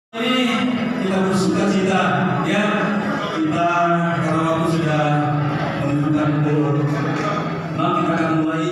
Ini kita bersuka cita, ya. Kita karena waktu sudah menunjukkan pukul 6, kita akan mulai.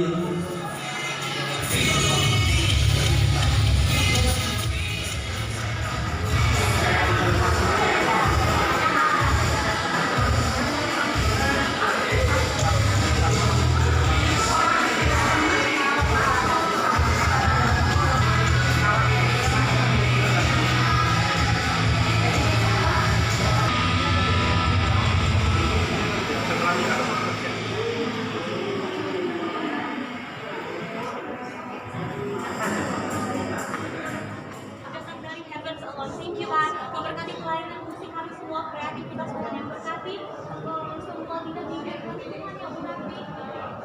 Thank you Pak, memberkati pelayanan musik kami semua, kreativitas Tuhan yang berkati, semua bidang-bidang kami Tuhan yang berkati.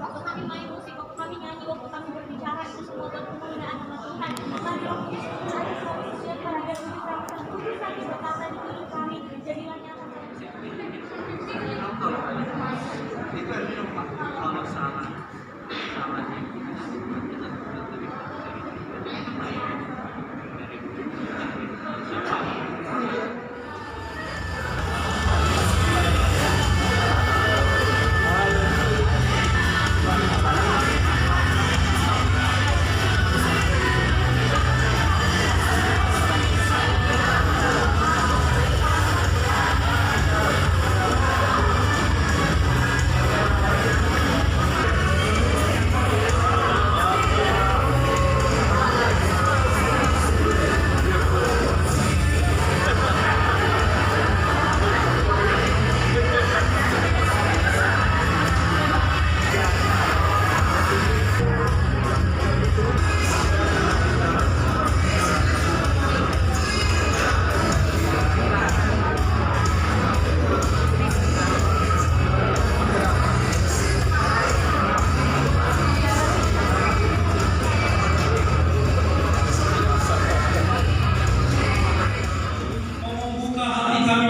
Waktu kami main musik, waktu kami nyanyi, waktu kami berbicara, itu semua buat kemuliaan nama Tuhan. Mari Roh Kudus mencari solusinya terhadap diri kami, Tuhan kami berkata di hidup kami, jadilah nyata. Itu artinya kalau salah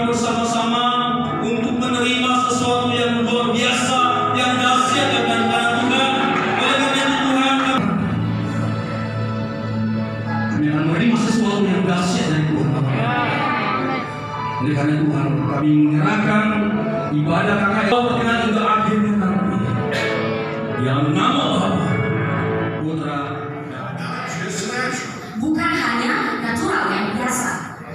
bersama-sama untuk menerima sesuatu yang luar biasa, yang dahsyat dan Tuhan. Oleh karena itu Tuhan, kami akan menerima sesuatu yang dahsyat dari Tuhan. Oleh karena Tuhan, kami menyerahkan ibadah KKL dengan hingga akhirnya nanti. Yang nama Bapa, Putra, bukan hanya natural yang biasa.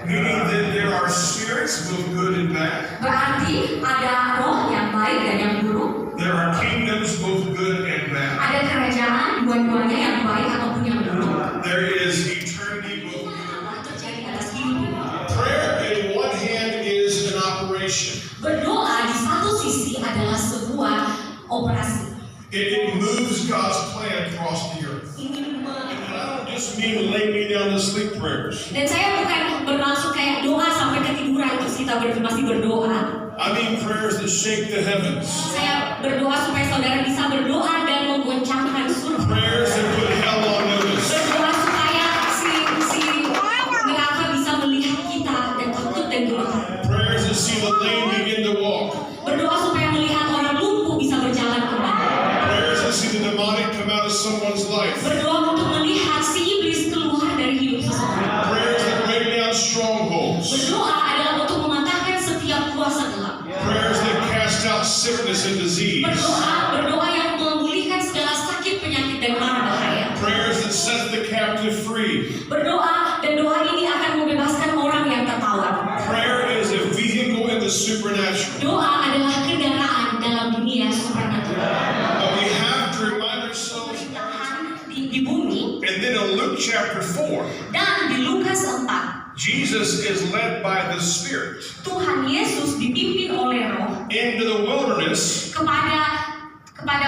Meaning that there are spirits, both good and bad. Berarti ada roh yang baik dan yang buruk. There are kingdoms, both good and bad. Ada kerajaan dua-duanya yang baik ataupun yang buruk. There is eternity, both good and Apa terjadi atas hidup ini? bad. Prayer, in one hand, is an operation. Berdoa di satu sisi adalah sebuah operasi. It moves God's plan across the earth. Ini And I don't just mean lay me down to sleep prayers. dan saya bukan bermaksud kayak doa sampai ketiduran terus kita masih berdoa. I mean prayers that shake the heavens. Saya berdoa supaya saudara bisa berdoa dan menggoncangkan surga. Prayers that put hell on notice. Berdoa supaya si neraka bisa melihat kita dan takut dan gemetar. Prayers that see the lame begin to walk. Berdoa supaya melihat orang lumpuh bisa berjalan kembali. Prayers that see the demonic come out of someone's life. Berdoa untuk melihat si iblis keluar dari hidup seseorang. Prayers that break down strongholds. Berdoa adalah untuk mematahkan setiap kuasa gelap. Prayers that cast out sickness and disease. Berdoa yang memulihkan segala sakit, penyakit dan mara bahaya. Prayers that set the captive free. Berdoa dan doa ini akan membebaskan orang yang tertawan. Prayer is a vehicle in the supernatural. Doa adalah kendaraan dalam dunia supernatural. But we have to remind ourselves. Di bumi. And then in Luke chapter 4, Dan di Lukas 4, Jesus is led by the Spirit Tuhan Yesus dipimpin oleh Roh into the wilderness kepada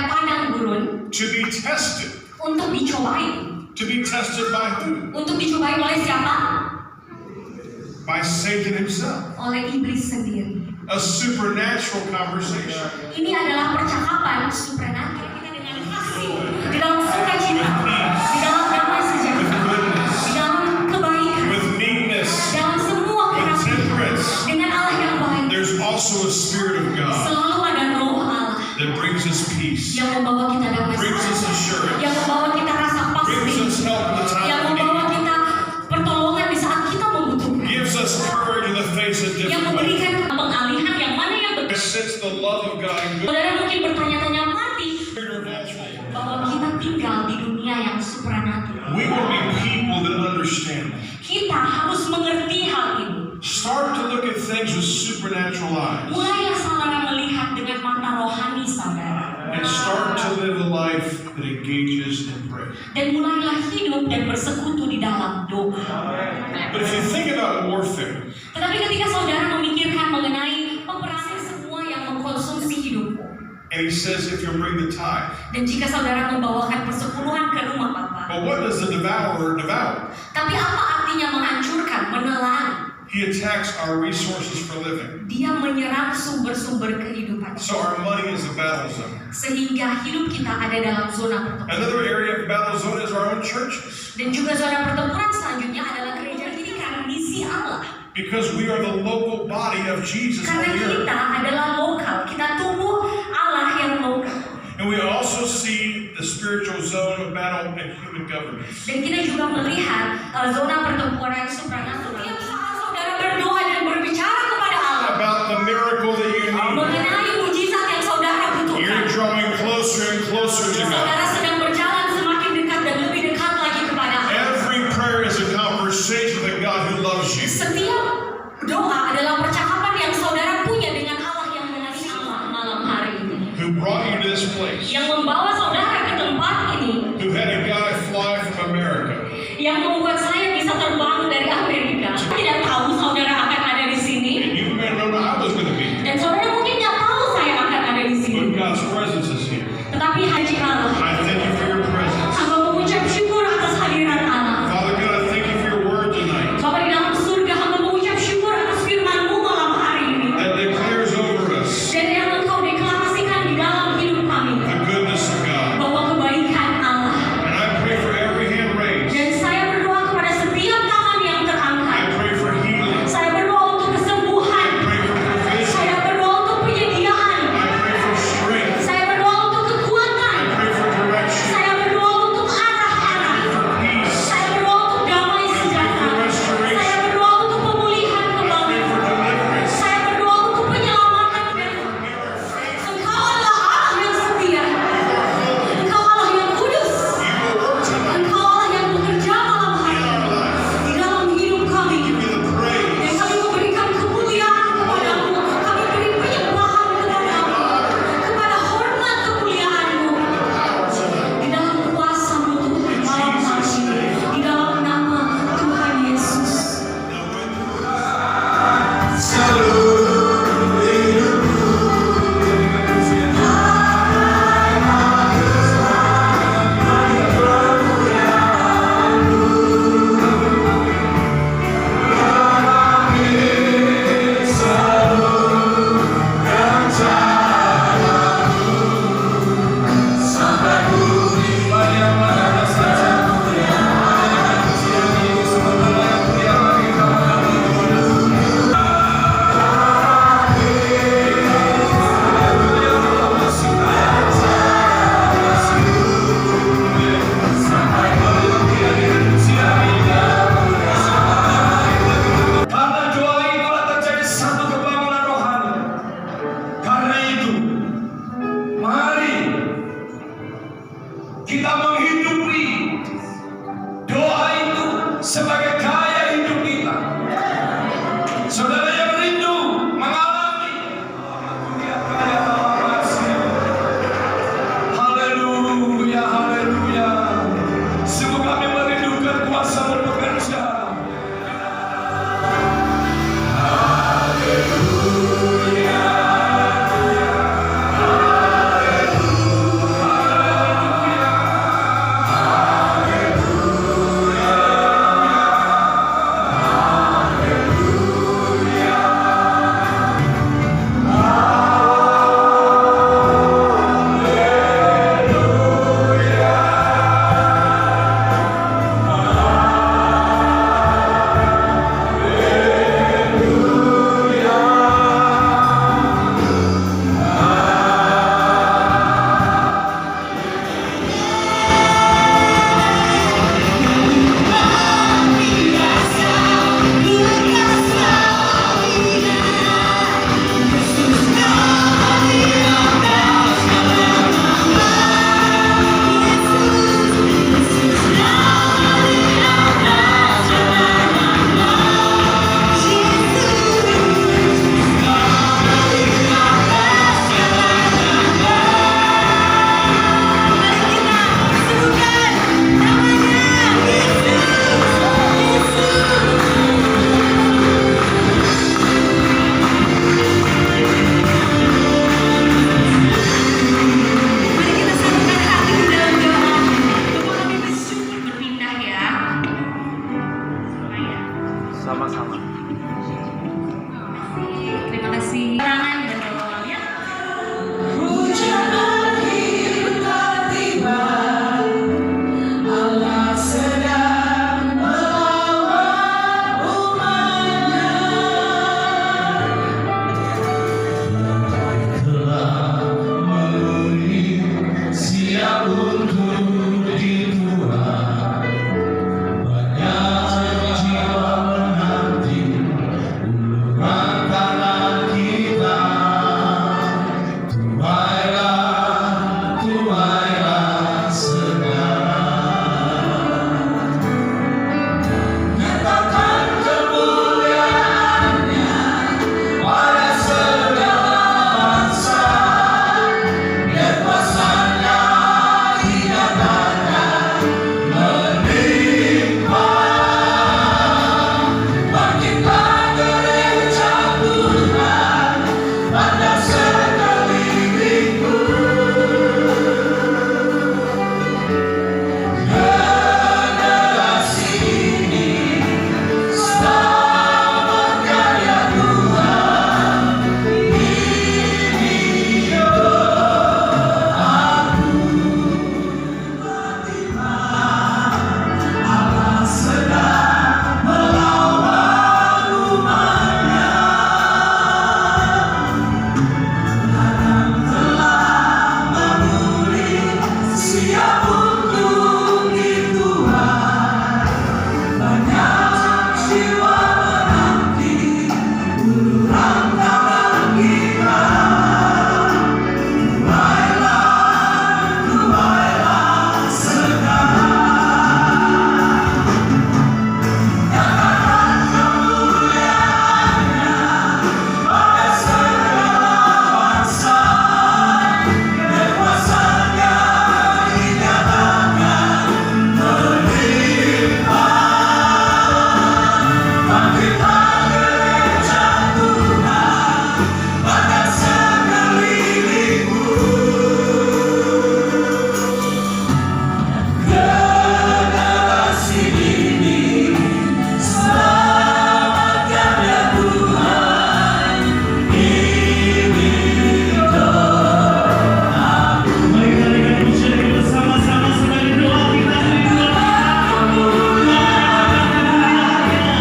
padang gurun to be tested. untuk dicobai. To be tested by who? Untuk dicobai oleh siapa? By Satan himself. Oleh iblis sendiri. A supernatural conversation. Ini adalah percakapan supernatural kita dengan kasih, di dalam sukacita, di dalam damai sejahtera, With goodness. di dalam kebaikan, With meekness. dalam semua With kerasian, temperance. dengan Allah yang baik. There's also a Spirit of God Selalu ada Roh Allah that brings us peace, yang membawa kita damai brings us sejahtera, assurance, yang membawa kita rasa brings pasti, us help in the time yang of membawa need, kita pertolongan di saat kita membutuhkan, gives us us courage in the face of yang difficulty. memberikan pengalihan yang mana yang betul. Sense the love of God and good Saudara mungkin bertanya-tanya mati supernatural. bahwa kita tinggal di dunia yang supranatural. We will be people that understand that. Kita harus mengerti hal ini. Start to look at things with supernatural eyes. Mulailah saudara melihat dengan mata rohani saudara. And start to live a life that engages in prayer. Dan mulailah hidup dan bersekutu di dalam doa. But if you think about warfare, Tetapi ketika saudara memikirkan mengenai peperangan semua yang mengkonsumsi hidupmu, and he says if you bring the tithe, dan jika saudara membawakan persepuluhan ke rumah Bapa, but what does the devourer devour? tapi apa artinya menghancurkan, menelan? He attacks our resources for living. Dia menyerang sumber-sumber kehidupan. So our money is a battle zone. Sehingga hidup kita ada dalam zona pertempuran. Another area of battle zone is our own churches. Dan juga zona pertempuran selanjutnya adalah gereja ini karena misi Allah. Because we are the local body of Jesus on Karena the earth. kita adalah lokal, kita tumbuh Allah yang lokal. And we also see the spiritual zone of battle in human government. Dan kita juga melihat zona pertempuran supranatural. Tiap saat saudara berdoa dan berbicara kepada Allah About the miracle that you need. mengenai mujizat yang saudara butuhkan. You're drawing closer and closer to God. Saudara sedang berjalan semakin dekat dan lebih dekat lagi kepada Allah. Every prayer is a conversation with a God who loves you. Setiap doa adalah percakapan yang saudara punya dengan Allah yang mengasihi Allah malam hari ini. Who brought you to this place. Yang membawa saudara ke tempat ini. Who had a guy fly from America. Yang membuat saya bisa terbang dari Amerika. Tidak tahu saudara akan ada di sini. And you may not know I was going to be here. Dan saudara mungkin tidak tahu saya akan ada di sini. But God's presence is here. Tetapi haji Allah. I thank you for your presence. Hamba mengucap syukur atas hadirat Allah. Father God, I thank you for your word tonight. Bapa di dalam surga, hamba mengucap syukur atas firman-Mu malam hari ini. That declares over us Dan yang Engkau deklarasikan di dalam hidup kami. the goodness of God. Bahwa kebaikan Allah. And I pray for every hand raised. Dan saya berdoa kepada setiap tangan yang terangkat. I pray for healing. Saya berdoa untuk kesembuhan. I pray for provision. Saya berdoa untuk penyediaan. I pray for strength. Saya berdoa untuk kekuatan. I pray for direction. Saya berdoa untuk arah-arah. For peace. Saya berdoa untuk damai sejahtera. Saya berdoa untuk pemulihan I kembali. pray for deliverance. Saya berdoa untuk penyelamatan. Engkau adalah Allah yang setia. Engkau Allah yang kudus. You will work tonight Engkau Allah yang bekerja malam in hari our life. di dalam hidup kami. Give you the praise. Dan kami memberikan kemuliaan kepadamu. Kami beri penyembahan kepadamu. Kepada hormat kemuliaan-Mu. Power tonight. Di dalam kuasa-Mu Tuhan malam hari ini. Di dalam nama Tuhan Yesus. Karena doa itulah terjadi satu kebangunan rohani. Karena itu, mari kita menghidupi doa itu sebagai gaya hidup kita. Saudara yang rindu mengalami haleluya, haleluya. Sungguh kami merindukan kuasa bekerja. kasih. Tangan betul ya. Hujan akhir tak tiba, Allah sedang melawat umatnya. Telah memenuhi siap untuk dituai. Banyak jiwa menanti uluran tangan kita. Tuailah sekarang. Nyatakan kemuliaannya pada segala bangsa. Biar kuasanya dinyatakan melimpah. Bangkitlah gereja Tuhan pada sekelilingku. Generasi ini selamatkan ya Tuhan. Ini doaku. Allah sedang melawat umatnya. Ladang telah memulih, siap untuk dituai. Banyak jiwa menanti uluran tangan kita. Tuailah sekarang. Nyatakan kemuliaannya pada segala bangsa. Biar kuasanya dinyatakan melimpah. Bangkitlah gereja Tuhan pada sekelilingku. Generasi ini selamatkan ya Tuhan. Ini doaku. Mari kita dengan musyrik bersama-sama sebagai doa kita dari Tuhan kita.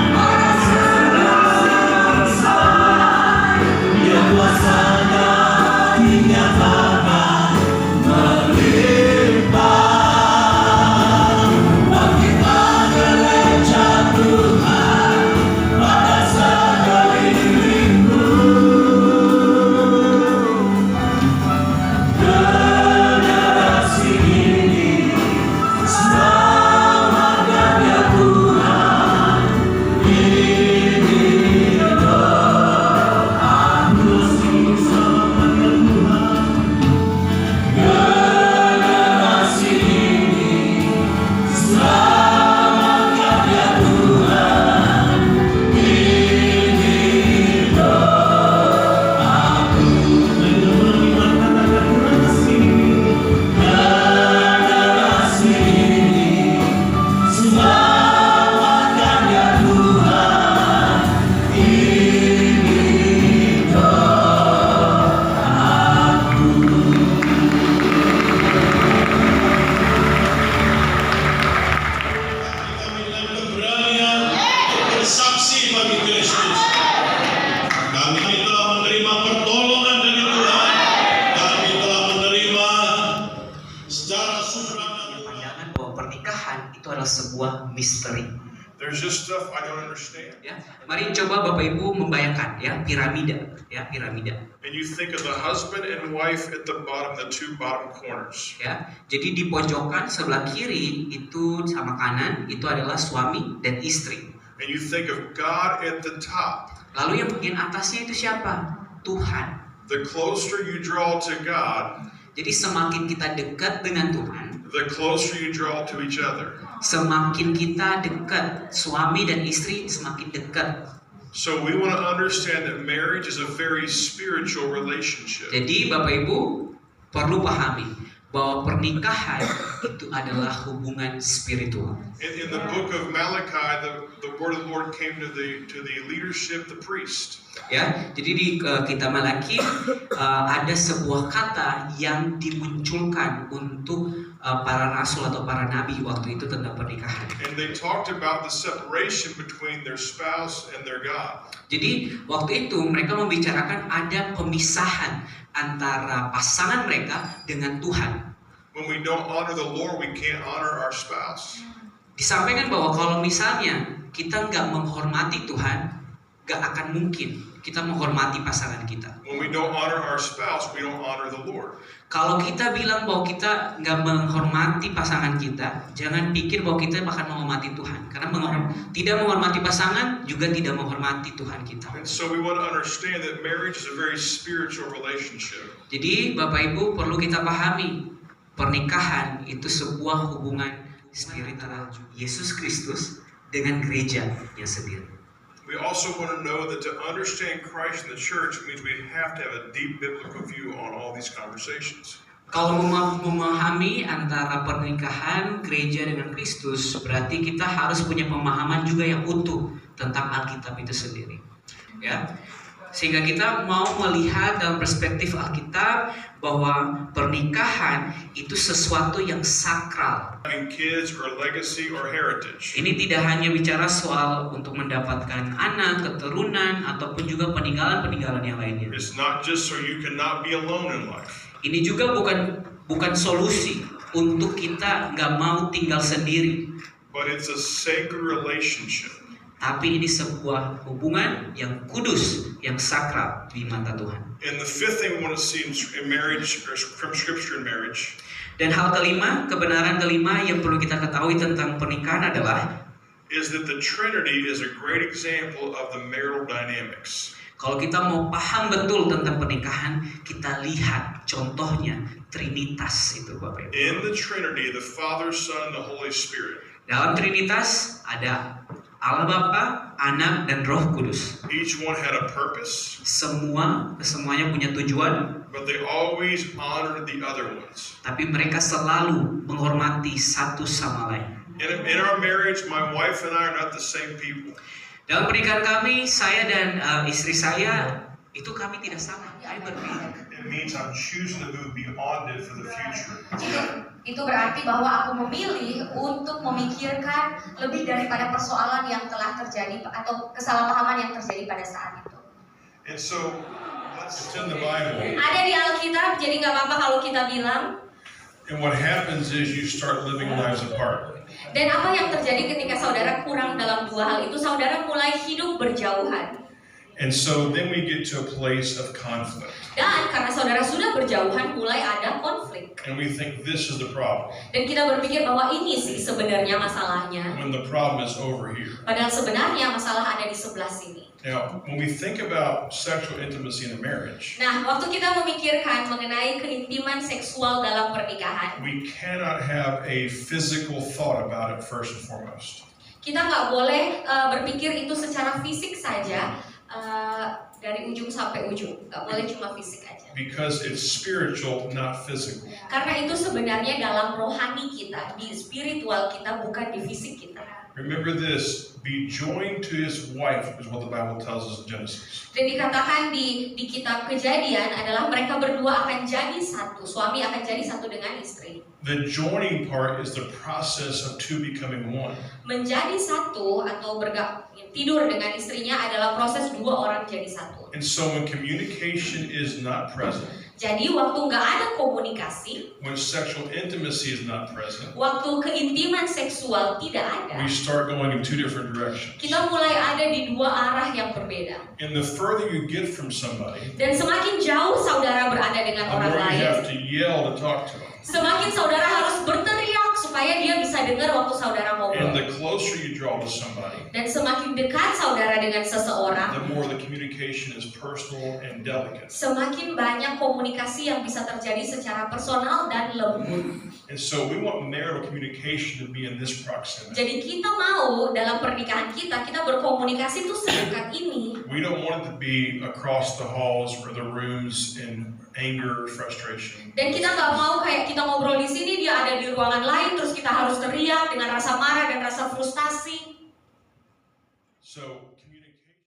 Pada segala bangsa, biar kuasanya dinyatakan melimpah. Bangkitlah gereja Tuhan pada sekelilingku. Generasi ini selamatkan ya Tuhan. Ini doaku. Selamatkan Tuhan. Generasi ini selamatkan ya Tuhan. Ini doaku. Mari kita beriman katakan generasi ini. Generasi ini selamatkan ya Tuhan. Ini doaku. Kami dalam keberanian bersaksi bagi Kristus. Kami telah menerima pertolongan dari Tuhan. Kami telah menerima secara supranatural. Pandangan bahwa pernikahan itu adalah sebuah misteri. There's just stuff I don't understand. Ya, mari coba Bapak Ibu membayangkan ya piramida, And you think of the husband and wife at the bottom, the two bottom corners. ya. Jadi di pojokan sebelah kiri itu sama kanan itu adalah suami dan istri. And you think of God at the top. Lalu yang bagian atasnya itu siapa? Tuhan. The closer you draw to God, Jadi semakin kita dekat dengan Tuhan, the closer you draw to each other. semakin kita dekat, suami dan istri semakin dekat. So we want to understand that marriage is a very spiritual relationship. Jadi Bapak Ibu perlu pahami bahwa pernikahan itu adalah hubungan spiritual. In the book of Malachi, the word of the Lord came to the leadership, the priest. Ya, jadi di kitab Malaki ada sebuah kata yang dimunculkan untuk para rasul atau para nabi waktu itu tentang pernikahan. And they talked about the separation between their spouse and their God. Jadi waktu itu mereka membicarakan ada pemisahan antara pasangan mereka dengan Tuhan. When we don't honor the Lord, we can't honor our spouse. Disampaikan bahwa kalau misalnya kita nggak menghormati Tuhan, nggak akan mungkin kita menghormati pasangan kita. When we don't honor our spouse, we don't honor the Lord. Kalau kita bilang bahwa kita nggak menghormati pasangan kita, jangan pikir bahwa kita akan menghormati Tuhan. Karena tidak menghormati pasangan juga tidak menghormati Tuhan kita. And so we want to understand that marriage is a very spiritual relationship. Jadi Bapak Ibu perlu kita pahami, pernikahan itu sebuah hubungan spiritual Yesus Kristus dengan gerejanya sendiri. We also want to know that to understand Christ in the church means we have to have a deep biblical view on all these conversations. Kalau memahami antara pernikahan gereja dengan Kristus, berarti kita harus punya pemahaman juga yang utuh tentang Alkitab itu sendiri. Ya. Sehingga kita mau melihat dalam perspektif Alkitab bahwa pernikahan itu sesuatu yang sakral. Having kids or legacy or heritage. Ini tidak hanya bicara soal untuk mendapatkan anak, keturunan, ataupun juga peninggalan-peninggalan yang lainnya. It's not just so you cannot be alone in life. Ini juga bukan solusi untuk kita nggak mau tinggal sendiri. But it's a sacred relationship. Tapi ini sebuah hubungan yang kudus, yang sakral di mata Tuhan. And the fifth thing we want to see in marriage, or from scripture in marriage, Dan hal kelima, kebenaran kelima yang perlu kita ketahui tentang pernikahan adalah is that the Trinity is a great example of the marital dynamics. kalau kita mau paham betul tentang pernikahan, kita lihat contohnya Trinitas itu Bapak Ibu. In the Trinity, the Father, Son, and the Holy Spirit. Dalam Trinitas ada Allah Bapa, Anak, dan Roh Kudus. Each one had a purpose, Semuanya punya tujuan, but they always honored the other ones. tapi mereka selalu menghormati satu sama lain. In our marriage, my wife and I are not the same people. Dalam pernikahan kami, saya dan istri saya itu kami tidak sama, kami berbeda. It means I'm choosing to move beyond it for the future. Itu berarti bahwa aku memilih untuk memikirkan lebih daripada persoalan yang telah terjadi atau kesalahpahaman yang terjadi pada saat itu. And so, it's in the Bible. Ada di Alkitab, jadi nggak apa-apa kalau kita bilang. And what happens is you start living lives apart. Dan apa yang terjadi ketika saudara kurang dalam dua hal itu, saudara mulai hidup berjauhan. And so then we get to a place of conflict. Dan karena saudara sudah berjauhan, mulai ada konflik. And we think this is the problem. Dan kita berpikir bahwa ini sih sebenarnya masalahnya. When the problem is over here. Padahal sebenarnya masalah ada di sebelah sini. Now, when we think about sexual intimacy in a marriage, Nah, waktu kita memikirkan mengenai keintiman seksual dalam pernikahan, we cannot have a physical thought about it first and foremost. kita nggak boleh berpikir itu secara fisik saja, dari ujung sampai ujung. Nggak boleh cuma fisik aja. Because it's spiritual, not physical. Karena itu sebenarnya dalam rohani kita, di spiritual kita, bukan di fisik kita. Remember this, be joined to his wife is what the Bible tells us in Genesis. Dan dikatakan di kitab Kejadian adalah mereka berdua akan jadi satu. Suami akan jadi satu dengan istri. The joining part is the process of two becoming one. Menjadi satu atau tidur dengan istrinya adalah proses dua orang jadi satu. And so when communication is not present, Jadi waktu nggak ada komunikasi, when sexual intimacy is not present, waktu keintiman seksual tidak ada, we start going in two different directions. kita mulai ada di dua arah yang berbeda. And the further you get from somebody, Dan semakin jauh saudara berada dengan the orang more you have lain, to yell to talk to them. semakin saudara harus berteriak supaya dia bisa dengar waktu saudara And ngobrol. the closer you draw to somebody, Dan semakin dekat saudara dengan seseorang, the more the communication is personal and delicate. semakin banyak komunikasi yang bisa terjadi secara personal dan lembut. And so we want marital communication to be in this proximity. Jadi kita mau dalam pernikahan kita berkomunikasi itu sedekat ini. We don't want it to be across the halls or the rooms in anger, frustration. Dan kita nggak mau kayak kita ngobrol di sini, dia ada di ruangan lain, terus kita harus teriak dengan rasa marah dan rasa frustasi. So